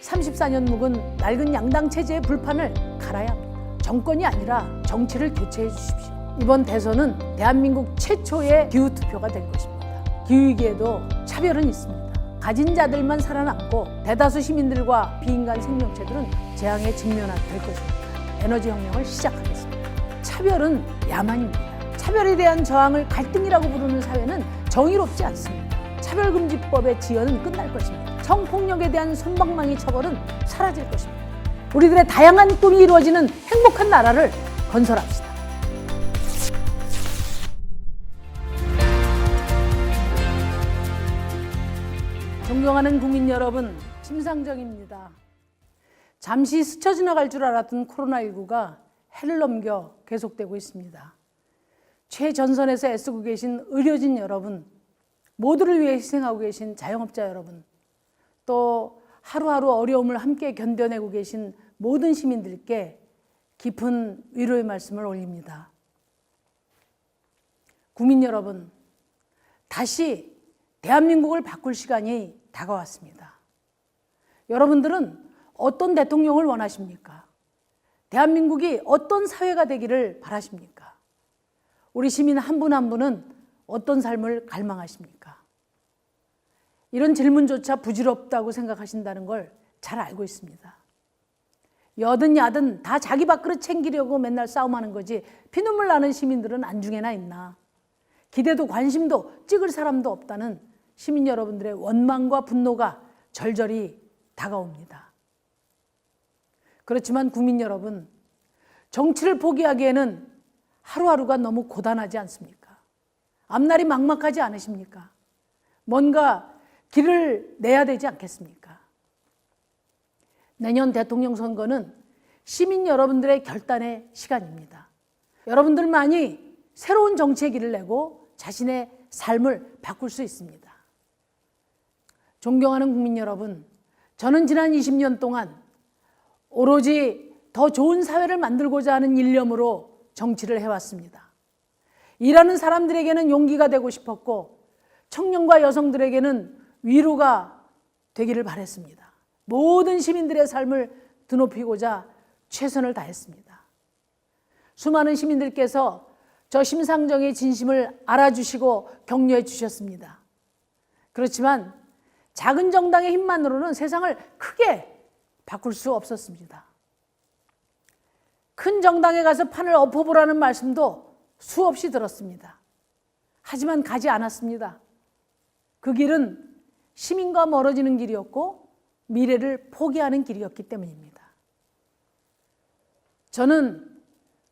34년 묵은 낡은 양당 체제의 불판을 갈아야 합니다. 정권이 아니라 정치를 교체해 주십시오. 이번 대선은 대한민국 최초의 기후투표가 될 것입니다. 기후위기에도 차별은 있습니다. 가진 자들만 살아남고 대다수 시민들과 비인간 생명체들은 재앙에 직면하게 될 것입니다. 에너지혁명을 시작하겠습니다. 차별은 야만입니다. 차별에 대한 저항을 갈등이라고 부르는 사회는 정의롭지 않습니다. 차별금지법의 지연은 끝날 것입니다. 성폭력에 대한 솜방망이 처벌은 사라질 것입니다. 우리들의 다양한 꿈이 이루어지는 행복한 나라를 건설합시다. 존경하는 국민 여러분, 심상정입니다. 잠시 스쳐 지나갈 줄 알았던 코로나19가 해를 넘겨 계속되고 있습니다. 최전선에서 애쓰고 계신 의료진 여러분, 모두를 위해 희생하고 계신 자영업자 여러분, 또 하루하루 어려움을 함께 견뎌내고 계신 모든 시민들께 깊은 위로의 말씀을 올립니다. 국민 여러분, 다시 대한민국을 바꿀 시간이 다가왔습니다. 여러분들은 어떤 대통령을 원하십니까? 대한민국이 어떤 사회가 되기를 바라십니까? 우리 시민 한 분 한 분은 어떤 삶을 갈망하십니까? 이런 질문조차 부질없다고 생각하신다는 걸 잘 알고 있습니다. 여든 야든 다 자기 밥그릇 챙기려고 맨날 싸움하는 거지 피눈물 나는 시민들은 안중에나 있나. 기대도 관심도 찍을 사람도 없다는 시민 여러분들의 원망과 분노가 절절히 다가옵니다. 그렇지만 국민 여러분, 정치를 포기하기에는 하루하루가 너무 고단하지 않습니까? 앞날이 막막하지 않으십니까? 뭔가 길을 내야 되지 않겠습니까? 내년 대통령 선거는 시민 여러분들의 결단의 시간입니다. 여러분들만이 새로운 정치의 길을 내고 자신의 삶을 바꿀 수 있습니다. 존경하는 국민 여러분, 저는 지난 20년 동안 오로지 더 좋은 사회를 만들고자 하는 일념으로 정치를 해왔습니다. 일하는 사람들에게는 용기가 되고 싶었고 청년과 여성들에게는 위로가 되기를 바랬습니다. 모든 시민들의 삶을 드높이고자 최선을 다했습니다. 수많은 시민들께서 저 심상정의 진심을 알아주시고 격려해 주셨습니다. 그렇지만 작은 정당의 힘만으로는 세상을 크게 바꿀 수 없었습니다. 큰 정당에 가서 판을 엎어보라는 말씀도 수없이 들었습니다. 하지만 가지 않았습니다. 그 길은 시민과 멀어지는 길이었고 미래를 포기하는 길이었기 때문입니다. 저는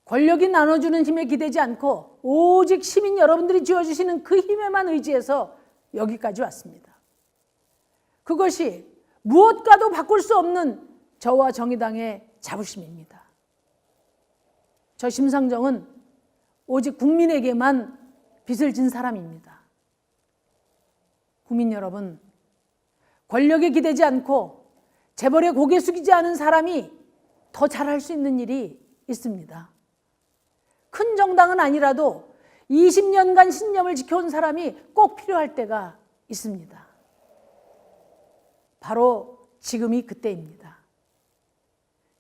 권력이 나눠주는 힘에 기대지 않고 오직 시민 여러분들이 쥐어주시는 그 힘에만 의지해서 여기까지 왔습니다. 그것이 무엇과도 바꿀 수 없는 저와 정의당의 자부심입니다. 저 심상정은 오직 국민에게만 빚을 진 사람입니다. 국민 여러분, 권력에 기대지 않고 재벌에 고개 숙이지 않은 사람이 더 잘할 수 있는 일이 있습니다. 큰 정당은 아니라도 20년간 신념을 지켜온 사람이 꼭 필요할 때가 있습니다. 바로 지금이 그때입니다.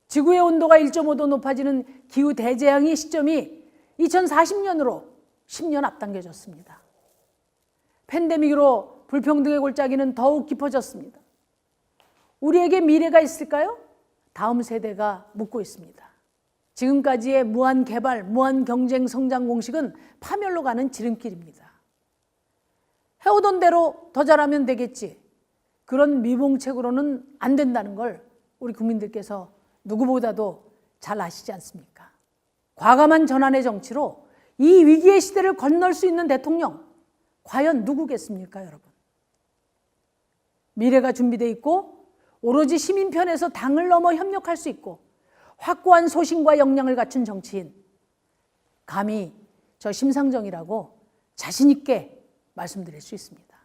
지구의 온도가 1.5도 높아지는 기후 대재앙의 시점이 2040년으로 10년 앞당겨졌습니다. 팬데믹으로 불평등의 골짜기는 더욱 깊어졌습니다. 우리에게 미래가 있을까요? 다음 세대가 묻고 있습니다. 지금까지의 무한 개발, 무한 경쟁 성장 공식은 파멸로 가는 지름길입니다. 해오던 대로 더 잘하면 되겠지. 그런 미봉책으로는 안 된다는 걸 우리 국민들께서 누구보다도 잘 아시지 않습니까? 과감한 전환의 정치로 이 위기의 시대를 건널 수 있는 대통령, 과연 누구겠습니까, 여러분? 미래가 준비되어 있고 오로지 시민 편에서 당을 넘어 협력할 수 있고 확고한 소신과 역량을 갖춘 정치인, 감히 저 심상정이라고 자신 있게 말씀드릴 수 있습니다.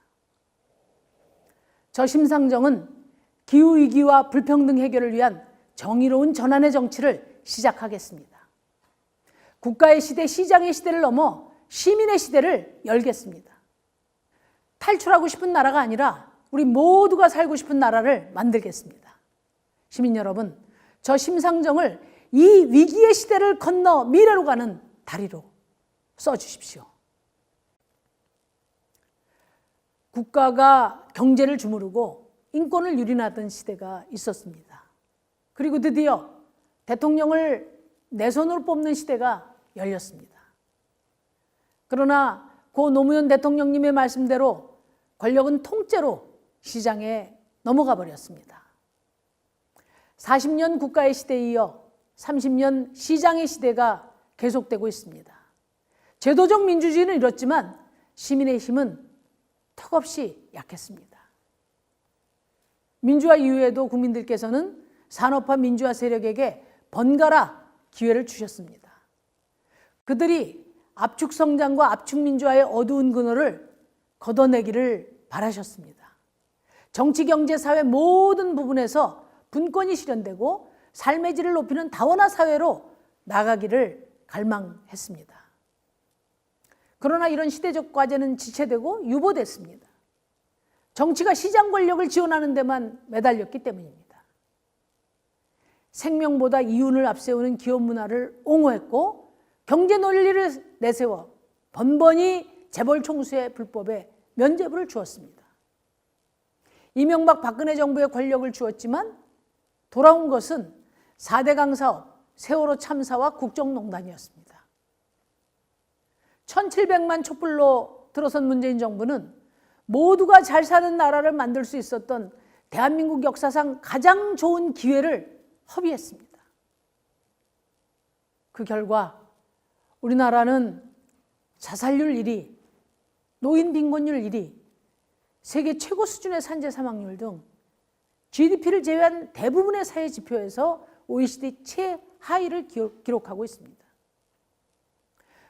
저 심상정은 기후위기와 불평등 해결을 위한 정의로운 전환의 정치를 시작하겠습니다. 국가의 시대, 시장의 시대를 넘어 시민의 시대를 열겠습니다. 탈출하고 싶은 나라가 아니라 우리 모두가 살고 싶은 나라를 만들겠습니다. 시민 여러분, 저 심상정을 이 위기의 시대를 건너 미래로 가는 다리로 써주십시오. 국가가 경제를 주무르고 인권을 유린하던 시대가 있었습니다. 그리고 드디어 대통령을 내 손으로 뽑는 시대가 열렸습니다. 그러나 고 노무현 대통령님의 말씀대로 권력은 통째로 시장에 넘어가 버렸습니다. 40년 국가의 시대에 이어 30년 시장의 시대가 계속되고 있습니다. 제도적 민주주의는 이뤘지만 시민의 힘은 턱없이 약했습니다. 민주화 이후에도 국민들께서는 산업화 민주화 세력에게 번갈아 기회를 주셨습니다. 그들이 압축 성장과 압축 민주화의 어두운 그늘을 걷어내기를 바라셨습니다. 정치, 경제, 사회 모든 부분에서 분권이 실현되고 삶의 질을 높이는 다원화 사회로 나가기를 갈망했습니다. 그러나 이런 시대적 과제는 지체되고 유보됐습니다. 정치가 시장 권력을 지원하는 데만 매달렸기 때문입니다. 생명보다 이윤을 앞세우는 기업 문화를 옹호했고 경제 논리를 내세워 번번이 재벌 총수의 불법에 면죄부를 주었습니다. 이명박 박근혜 정부의 권력을 주었지만 돌아온 것은 4대강 사업, 세월호 참사와 국정농단이었습니다. 1700만 촛불로 들어선 문재인 정부는 모두가 잘 사는 나라를 만들 수 있었던 대한민국 역사상 가장 좋은 기회를 허비했습니다. 그 결과 우리나라는 자살률 1위, 노인 빈곤율 1위, 세계 최고 수준의 산재 사망률 등 GDP를 제외한 대부분의 사회 지표에서 OECD 최하위를 기록하고 있습니다.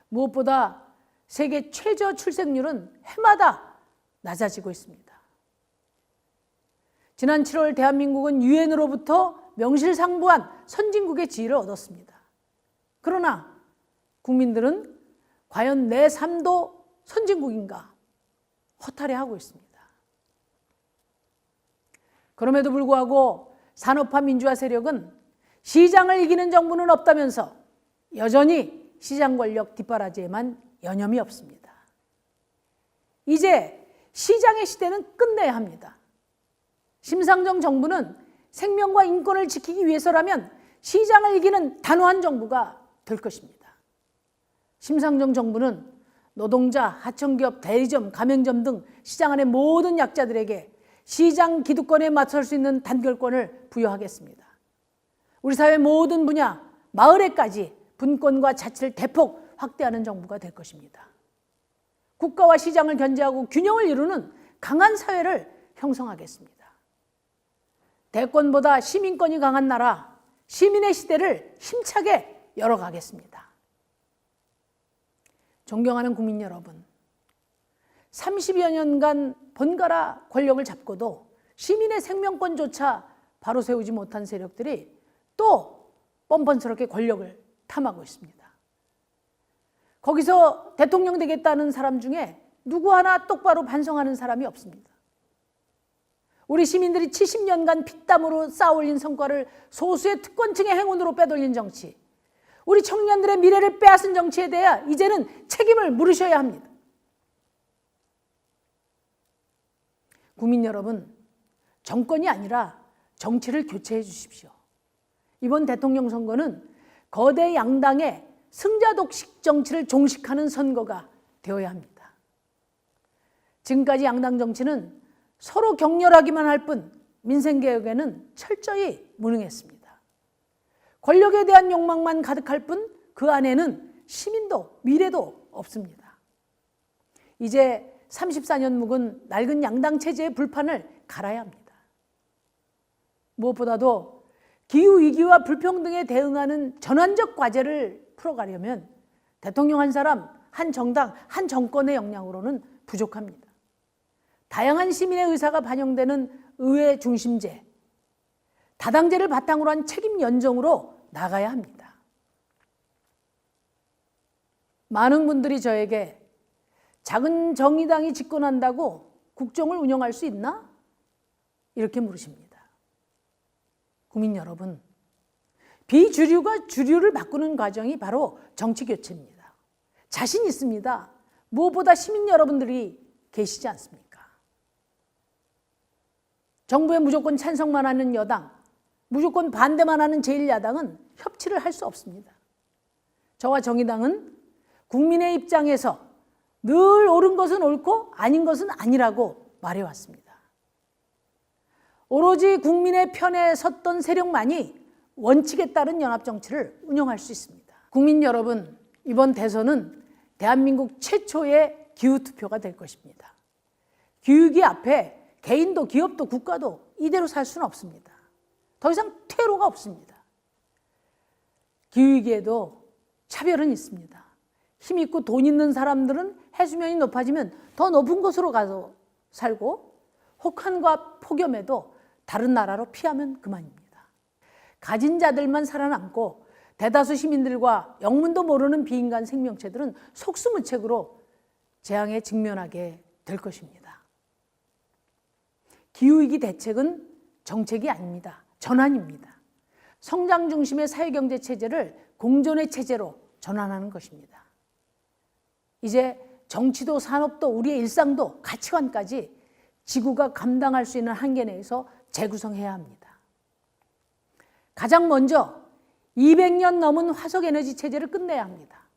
무엇보다 세계 최저 출생률은 해마다 낮아지고 있습니다. 지난 7월 대한민국은 유엔으로부터 명실상부한 선진국의 지위를 얻었습니다. 그러나 국민들은 과연 내 삶도 선진국인가 허탈해하고 있습니다. 그럼에도 불구하고 산업화 민주화 세력은 시장을 이기는 정부는 없다면서 여전히 시장 권력 뒷바라지에만 여념이 없습니다. 이제 시장의 시대는 끝내야 합니다. 심상정 정부는 생명과 인권을 지키기 위해서라면 시장을 이기는 단호한 정부가 될 것입니다. 심상정 정부는 노동자, 하청기업, 대리점, 가맹점 등 시장 안의 모든 약자들에게 시장 기득권에 맞설 수 있는 단결권을 부여하겠습니다. 우리 사회 모든 분야, 마을에까지 분권과 자치를 대폭 확대하는 정부가 될 것입니다. 국가와 시장을 견제하고 균형을 이루는 강한 사회를 형성하겠습니다. 대권보다 시민권이 강한 나라, 시민의 시대를 힘차게 열어가겠습니다. 존경하는 국민 여러분, 30여 년간 번갈아 권력을 잡고도 시민의 생명권조차 바로 세우지 못한 세력들이 또 뻔뻔스럽게 권력을 탐하고 있습니다. 거기서 대통령 되겠다는 사람 중에 누구 하나 똑바로 반성하는 사람이 없습니다. 우리 시민들이 70년간 피땀으로 쌓아올린 성과를 소수의 특권층의 행운으로 빼돌린 정치, 우리 청년들의 미래를 빼앗은 정치에 대해 이제는 책임을 물으셔야 합니다. 국민 여러분, 정권이 아니라 정치를 교체해 주십시오. 이번 대통령 선거는 거대 양당의 승자독식 정치를 종식하는 선거가 되어야 합니다. 지금까지 양당 정치는 서로 격렬하기만 할 뿐 민생개혁에는 철저히 무능했습니다. 권력에 대한 욕망만 가득할 뿐 그 안에는 시민도 미래도 없습니다. 이제 34년 묵은 낡은 양당 체제의 불판을 갈아야 합니다. 무엇보다도 기후위기와 불평등에 대응하는 전환적 과제를 풀어가려면 대통령 한 사람, 한 정당, 한 정권의 역량으로는 부족합니다. 다양한 시민의 의사가 반영되는 의회 중심제, 다당제를 바탕으로 한 책임 연정으로 나가야 합니다. 많은 분들이 저에게 작은 정의당이 집권한다고 국정을 운영할 수 있나? 이렇게 물으십니다. 국민 여러분, 비주류가 주류를 바꾸는 과정이 바로 정치 교체입니다. 자신 있습니다. 무엇보다 시민 여러분들이 계시지 않습니까? 정부에 무조건 찬성만 하는 여당, 무조건 반대만 하는 제1야당은 협치를 할 수 없습니다. 저와 정의당은 국민의 입장에서 늘 옳은 것은 옳고 아닌 것은 아니라고 말해왔습니다. 오로지 국민의 편에 섰던 세력만이 원칙에 따른 연합정치를 운영할 수 있습니다. 국민 여러분, 이번 대선은 대한민국 최초의 기후투표가 될 것입니다. 기후위기 앞에 개인도 기업도 국가도 이대로 살 수는 없습니다. 더 이상 퇴로가 없습니다. 기후위기에도 차별은 있습니다. 힘 있고 돈 있는 사람들은 해수면이 높아지면 더 높은 곳으로 가서 살고, 혹한과 폭염에도 다른 나라로 피하면 그만입니다. 가진 자들만 살아남고 대다수 시민들과 영문도 모르는 비인간 생명체들은 속수무책으로 재앙에 직면하게 될 것입니다. 기후위기 대책은 정책이 아닙니다. 전환입니다. 성장 중심의 사회경제 체제를 공존의 체제로 전환하는 것입니다. 이제 정치도 산업도 우리의 일상도 가치관까지 지구가 감당할 수 있는 한계 내에서 재구성해야 합니다. 가장 먼저 200년 넘은 화석에너지 체제를 끝내야 합니다.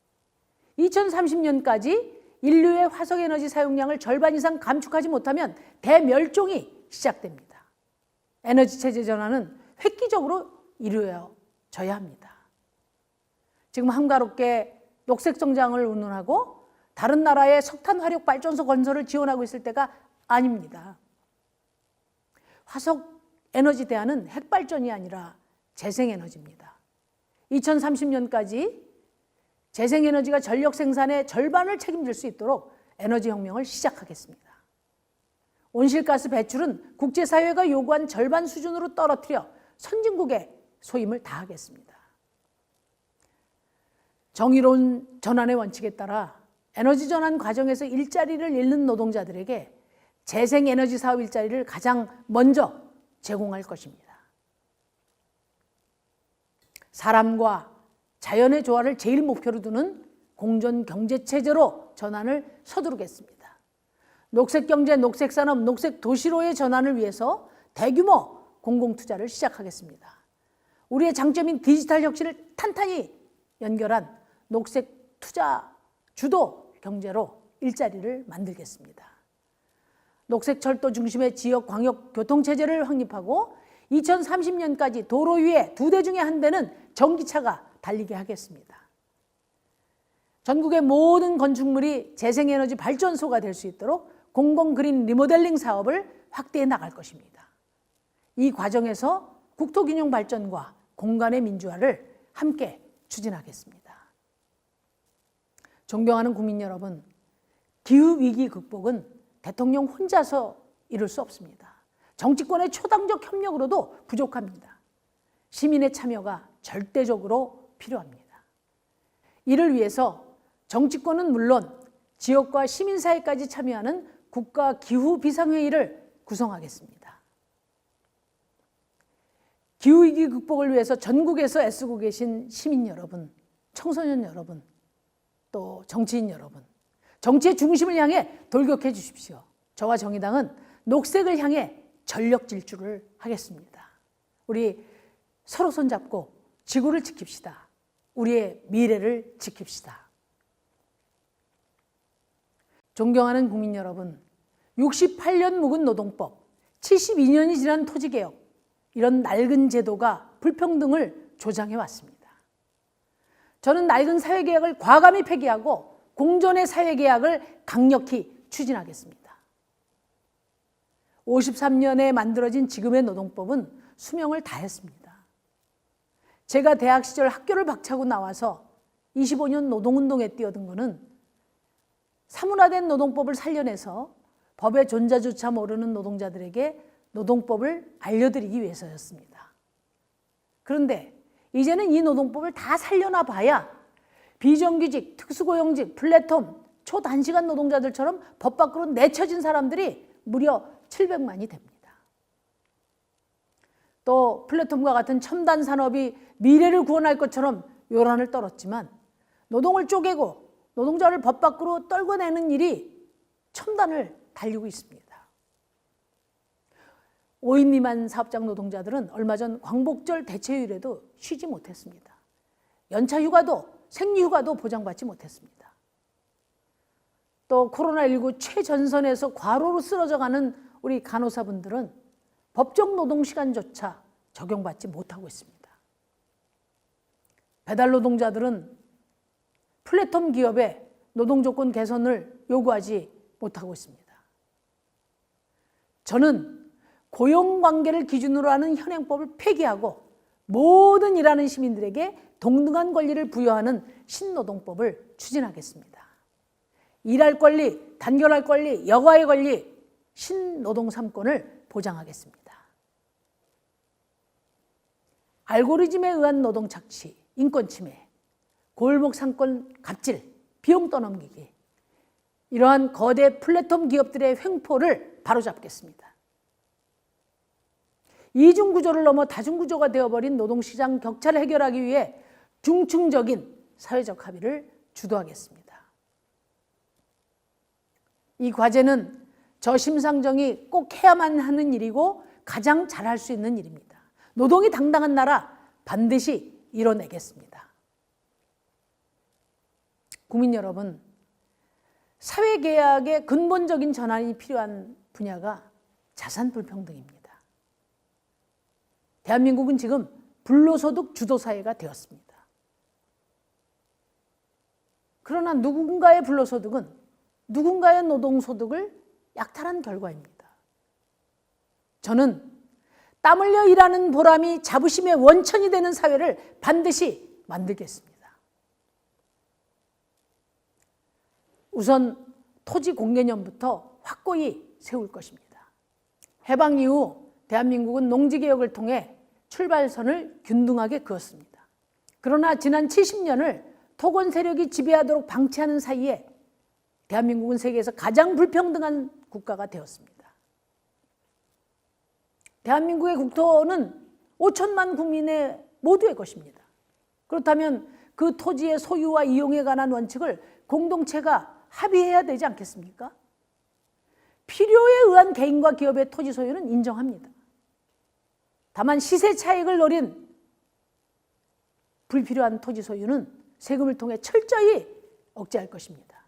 2030년까지 인류의 화석에너지 사용량을 절반 이상 감축하지 못하면 대멸종이 시작됩니다. 에너지 체제 전환은 획기적으로 이루어져야 합니다. 지금 한가롭게 녹색 성장을 운운하고 다른 나라의 석탄 화력 발전소 건설을 지원하고 있을 때가 아닙니다. 화석 에너지 대안은 핵발전이 아니라 재생에너지입니다. 2030년까지 재생에너지가 전력 생산의 절반을 책임질 수 있도록 에너지 혁명을 시작하겠습니다. 온실가스 배출은 국제사회가 요구한 절반 수준으로 떨어뜨려 선진국의 소임을 다하겠습니다. 정의로운 전환의 원칙에 따라 에너지 전환 과정에서 일자리를 잃는 노동자들에게 재생에너지 사업 일자리를 가장 먼저 제공할 것입니다. 사람과 자연의 조화를 제일 목표로 두는 공존 경제체제로 전환을 서두르겠습니다. 녹색경제, 녹색산업, 녹색도시로의 전환을 위해서 대규모 공공투자를 시작하겠습니다. 우리의 장점인 디지털 혁신을 탄탄히 연결한 녹색투자 주도 경제로 일자리를 만들겠습니다. 녹색철도 중심의 지역 광역 교통체제를 확립하고 2030년까지 도로 위에 2대 중에 1대는 전기차가 달리게 하겠습니다. 전국의 모든 건축물이 재생에너지 발전소가 될 수 있도록 공공그린 리모델링 사업을 확대해 나갈 것입니다. 이 과정에서 국토균형 발전과 공간의 민주화를 함께 추진하겠습니다. 존경하는 국민 여러분, 기후위기 극복은 대통령 혼자서 이룰 수 없습니다. 정치권의 초당적 협력으로도 부족합니다. 시민의 참여가 절대적으로 필요합니다. 이를 위해서 정치권은 물론 지역과 시민사회까지 참여하는 국가기후비상회의를 구성하겠습니다. 기후위기 극복을 위해서 전국에서 애쓰고 계신 시민 여러분, 청소년 여러분, 또 정치인 여러분, 정치의 중심을 향해 돌격해 주십시오. 저와 정의당은 녹색을 향해 전력 질주를 하겠습니다. 우리 서로 손잡고 지구를 지킵시다. 우리의 미래를 지킵시다. 존경하는 국민 여러분, 68년 묵은 노동법, 72년이 지난 토지개혁, 이런 낡은 제도가 불평등을 조장해 왔습니다. 저는 낡은 사회계약을 과감히 폐기하고 공존의 사회계약을 강력히 추진하겠습니다. 53년에 만들어진 지금의 노동법은 수명을 다했습니다. 제가 대학 시절 학교를 박차고 나와서 25년 노동운동에 뛰어든 것은 사문화된 노동법을 살려내서 법의 존재조차 모르는 노동자들에게 노동법을 알려드리기 위해서였습니다. 그런데 이제는 이 노동법을 다 살려놔 봐야 비정규직, 특수고용직, 플랫폼, 초단시간 노동자들처럼 법 밖으로 내쳐진 사람들이 무려 700만이 됩니다. 또 플래톤과 같은 첨단 산업이 미래를 구원할 것처럼 요란을 떨었지만 노동을 쪼개고 노동자를 법 밖으로 떨궈내는 일이 첨단을 달리고 있습니다. 5인 미만 사업장 노동자들은 얼마 전 광복절 대체휴일에도 쉬지 못했습니다. 연차 휴가도 생리휴가도 보장받지 못했습니다. 또 코로나19 최전선에서 과로로 쓰러져가는 우리 간호사분들은 법정 노동시간조차 적용받지 못하고 있습니다. 배달 노동자들은 플랫폼 기업의 노동조건 개선을 요구하지 못하고 있습니다. 저는 고용관계를 기준으로 하는 현행법을 폐기하고 모든 일하는 시민들에게 동등한 권리를 부여하는 신노동법을 추진하겠습니다. 일할 권리, 단결할 권리, 여가의 권리, 신노동 3권을 보장하겠습니다. 알고리즘에 의한 노동 착취, 인권 침해, 골목 상권 갑질, 비용 떠넘기기, 이러한 거대 플랫폼 기업들의 횡포를 바로잡겠습니다. 이중구조를 넘어 다중구조가 되어버린 노동시장 격차를 해결하기 위해 중층적인 사회적 합의를 주도하겠습니다. 이 과제는 저 심상정이 꼭 해야만 하는 일이고 가장 잘할 수 있는 일입니다. 노동이 당당한 나라 반드시 이뤄내겠습니다. 국민 여러분, 사회계약의 근본적인 전환이 필요한 분야가 자산 불평등입니다. 대한민국은 지금 불로소득 주도사회가 되었습니다. 그러나 누군가의 불로소득은 누군가의 노동소득을 약탈한 결과입니다. 저는 땀 흘려 일하는 보람이 자부심의 원천이 되는 사회를 반드시 만들겠습니다. 우선 토지 공개념부터 확고히 세울 것입니다. 해방 이후 대한민국은 농지개혁을 통해 출발선을 균등하게 그었습니다. 그러나 지난 70년을 토건 세력이 지배하도록 방치하는 사이에 대한민국은 세계에서 가장 불평등한 국가가 되었습니다. 대한민국의 국토는 5천만 국민의 모두의 것입니다. 그렇다면 그 토지의 소유와 이용에 관한 원칙을 공동체가 합의해야 되지 않겠습니까? 필요에 의한 개인과 기업의 토지 소유는 인정합니다. 다만 시세 차익을 노린 불필요한 토지 소유는 세금을 통해 철저히 억제할 것입니다.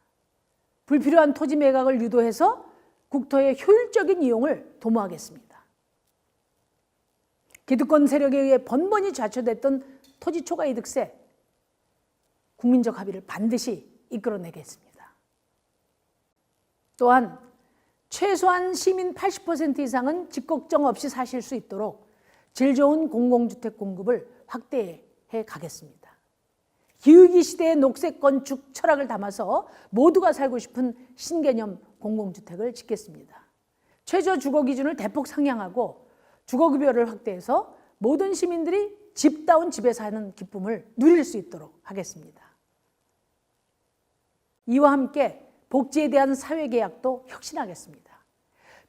불필요한 토지 매각을 유도해서 국토의 효율적인 이용을 도모하겠습니다. 기득권 세력에 의해 번번이 좌초됐던 토지 초과이득세, 국민적 합의를 반드시 이끌어내겠습니다. 또한 최소한 시민 80% 이상은 집걱정 없이 사실 수 있도록 질 좋은 공공주택 공급을 확대해 가겠습니다. 기후위기 시대의 녹색 건축 철학을 담아서 모두가 살고 싶은 신개념 공공주택을 짓겠습니다. 최저 주거 기준을 대폭 상향하고 주거급여를 확대해서 모든 시민들이 집다운 집에 사는 기쁨을 누릴 수 있도록 하겠습니다. 이와 함께 복지에 대한 사회계약도 혁신하겠습니다.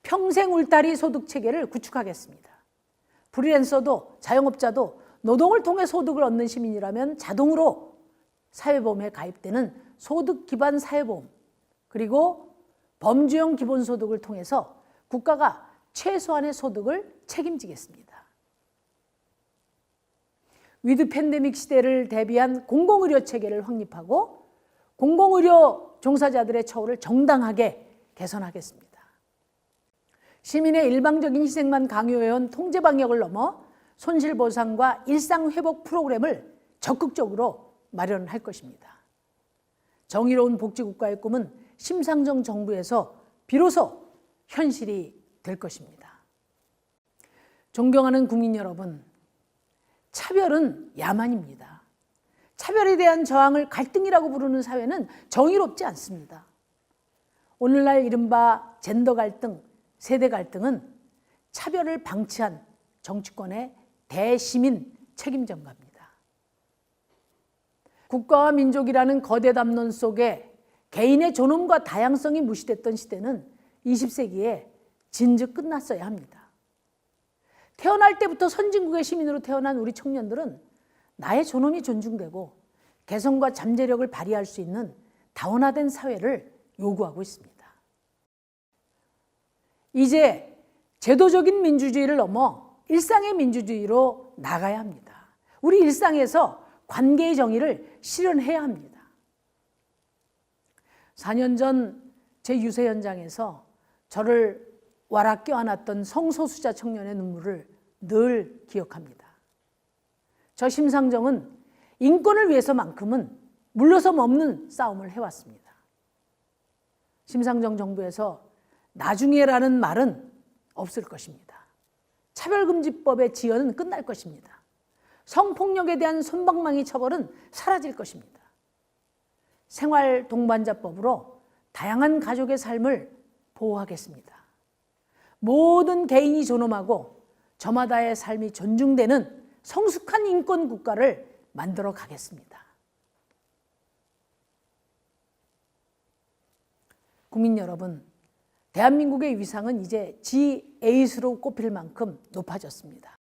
평생 울타리 소득체계를 구축하겠습니다. 프리랜서도 자영업자도 노동을 통해 소득을 얻는 시민이라면 자동으로 사회보험에 가입되는 소득 기반 사회보험, 그리고 범주형 기본소득을 통해서 국가가 최소한의 소득을 책임지겠습니다. 위드 팬데믹 시대를 대비한 공공의료 체계를 확립하고 공공의료 종사자들의 처우를 정당하게 개선하겠습니다. 시민의 일방적인 희생만 강요해온 통제 방역을 넘어 손실보상과 일상회복 프로그램을 적극적으로 마련할 것입니다. 정의로운 복지국가의 꿈은 심상정 정부에서 비로소 현실이 될 것입니다. 존경하는 국민 여러분, 차별은 야만입니다. 차별에 대한 저항을 갈등이라고 부르는 사회는 정의롭지 않습니다. 오늘날 이른바 젠더 갈등, 세대 갈등은 차별을 방치한 정치권의 대시민 책임 전가입니다. 국가와 민족이라는 거대 담론 속에 개인의 존엄과 다양성이 무시됐던 시대는 20세기에 진즉 끝났어야 합니다. 태어날 때부터 선진국의 시민으로 태어난 우리 청년들은 나의 존엄이 존중되고 개성과 잠재력을 발휘할 수 있는 다원화된 사회를 요구하고 있습니다. 이제 제도적인 민주주의를 넘어 일상의 민주주의로 나가야 합니다. 우리 일상에서 관계의 정의를 실현해야 합니다. 4년 전 제 유세 현장에서 저를 와라 껴안았던 성소수자 청년의 눈물을 늘 기억합니다. 저 심상정은 인권을 위해서만큼은 물러섬 없는 싸움을 해왔습니다. 심상정 정부에서 나중에라는 말은 없을 것입니다. 차별금지법의 지연은 끝날 것입니다. 성폭력에 대한 솜방망이 처벌은 사라질 것입니다. 생활동반자법으로 다양한 가족의 삶을 보호하겠습니다. 모든 개인이 존엄하고 저마다의 삶이 존중되는 성숙한 인권 국가를 만들어 가겠습니다. 국민 여러분, 대한민국의 위상은 이제 G8으로 꼽힐 만큼 높아졌습니다.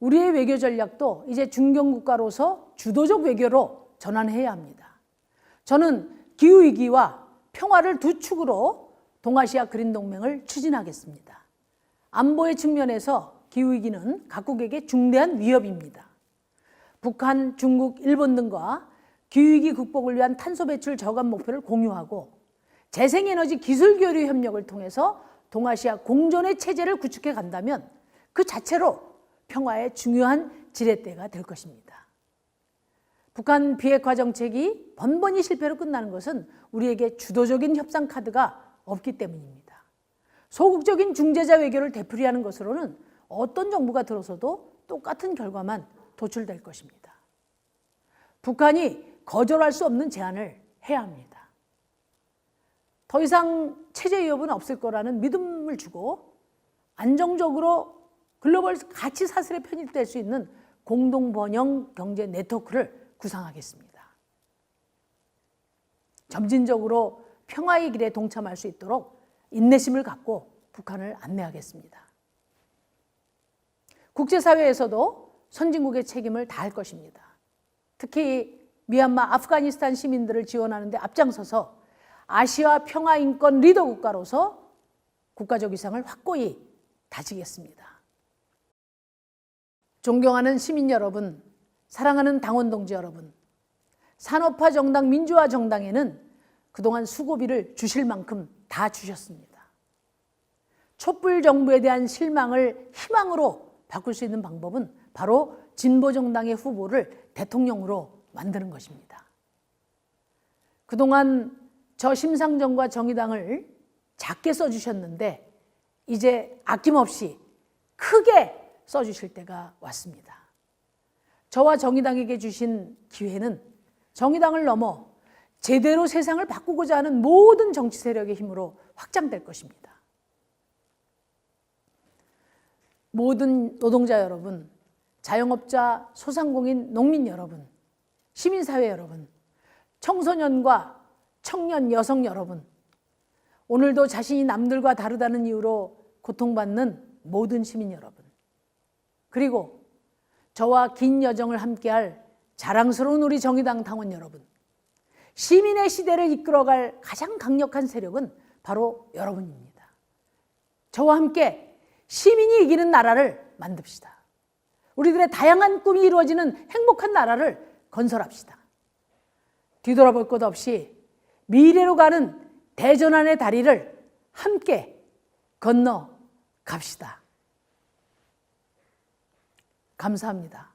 우리의 외교 전략도 이제 중견국가로서 주도적 외교로 전환해야 합니다. 저는 기후위기와 평화를 두 축으로 동아시아 그린 동맹을 추진하겠습니다. 안보의 측면에서 기후위기는 각국에게 중대한 위협입니다. 북한, 중국, 일본 등과 기후위기 극복을 위한 탄소 배출 저감 목표를 공유하고 재생에너지 기술 교류 협력을 통해서 동아시아 공존의 체제를 구축해 간다면 그 자체로 평화의 중요한 지렛대가 될 것입니다. 북한 비핵화 정책이 번번이 실패로 끝나는 것은 우리에게 주도적인 협상 카드가 없기 때문입니다. 소극적인 중재자 외교를 되풀이하는 것으로는 어떤 정부가 들어서도 똑같은 결과만 도출될 것입니다. 북한이 거절할 수 없는 제안을 해야 합니다. 더 이상 체제 위협은 없을 거라는 믿음을 주고 안정적으로 글로벌 가치 사슬에 편입될 수 있는 공동 번영 경제 네트워크를 구상하겠습니다. 점진적으로 평화의 길에 동참할 수 있도록 인내심을 갖고 북한을 안내하겠습니다. 국제사회에서도 선진국의 책임을 다할 것입니다. 특히 미얀마, 아프가니스탄 시민들을 지원하는 데 앞장서서 아시아 평화 인권 리더 국가로서 국가적 위상을 확고히 다지겠습니다. 존경하는 시민 여러분, 사랑하는 당원 동지 여러분, 산업화 정당, 민주화 정당에는 그동안 수고비를 주실 만큼 다 주셨습니다. 촛불 정부에 대한 실망을 희망으로 바꿀 수 있는 방법은 바로 진보 정당의 후보를 대통령으로 만드는 것입니다. 그동안 저 심상정과 정의당을 작게 써주셨는데 이제 아낌없이 크게 써주실 때가 왔습니다. 저와 정의당에게 주신 기회는 정의당을 넘어 제대로 세상을 바꾸고자 하는 모든 정치 세력의 힘으로 확장될 것입니다. 모든 노동자 여러분, 자영업자, 소상공인, 농민 여러분, 시민사회 여러분, 청소년과 청년 여성 여러분, 오늘도 자신이 남들과 다르다는 이유로 고통받는 모든 시민 여러분, 그리고 저와 긴 여정을 함께할 자랑스러운 우리 정의당 당원 여러분, 시민의 시대를 이끌어갈 가장 강력한 세력은 바로 여러분입니다. 저와 함께 시민이 이기는 나라를 만듭시다. 우리들의 다양한 꿈이 이루어지는 행복한 나라를 건설합시다. 뒤돌아볼 것 없이 미래로 가는 대전환의 다리를 함께 건너 갑시다. 감사합니다.